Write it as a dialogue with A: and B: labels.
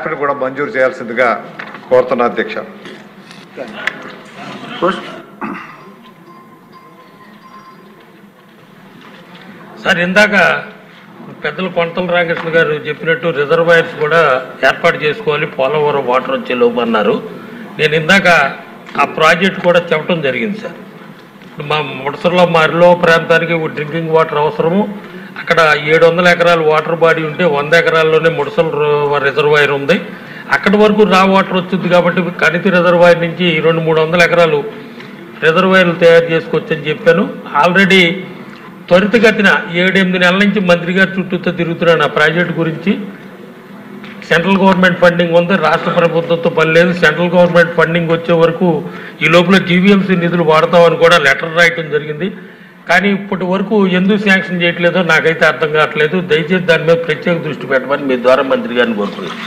A: కూడా మంజూరు చేయాల్సిందిగా కోరుతున్నా అధ్యక్ష.
B: సార్ ఇందాక పెద్దలు కొంతల రామకృష్ణ గారు చెప్పినట్టు రిజర్వాయర్స్ కూడా ఏర్పాటు చేసుకోవాలి పోలవరం వాటర్ వచ్చే లోపు అన్నారు. నేను ఇందాక ఆ ప్రాజెక్ట్ కూడా చెప్పడం జరిగింది సార్. ఇప్పుడు మా ముడసర్లో మా అరిలో ప్రాంతానికి డ్రింకింగ్ వాటర్ అవసరము. అక్కడ 700 ఎకరాలు వాటర్ బాడీ ఉంటే 100 ఎకరాల్లోనే ముడసల్ రిజర్వాయర్ ఉంది. అక్కడి వరకు రా వాటర్ వచ్చింది కాబట్టి కణితి రిజర్వాయర్ నుంచి 200-300 ఎకరాలు రిజర్వాయర్లు తయారు చేసుకోవచ్చని చెప్పాను. ఆల్రెడీ త్వరితగతిన 7-8 నెలల నుంచి మంత్రి గారి చుట్టూతో తిరుగుతున్నాను ఆ ప్రాజెక్టు గురించి. సెంట్రల్ గవర్నమెంట్ ఫండింగ్ ఉంది, రాష్ట్ర ప్రభుత్వంతో పని లేదు. సెంట్రల్ గవర్నమెంట్ ఫండింగ్ వచ్చే వరకు ఈ లోపల జీవీఎంసీ నిధులు వాడతామని కూడా లెటర్ రాయటం జరిగింది. కానీ ఇప్పటి వరకు ఎందుకు శాంక్షన్ చేయట్లేదో నాకైతే అర్థం కావట్లేదు. దయచేసి దాని మీద ప్రత్యేక దృష్టి పెట్టమని మీ ద్వారా మంత్రి గారిని కోరుతున్నాను.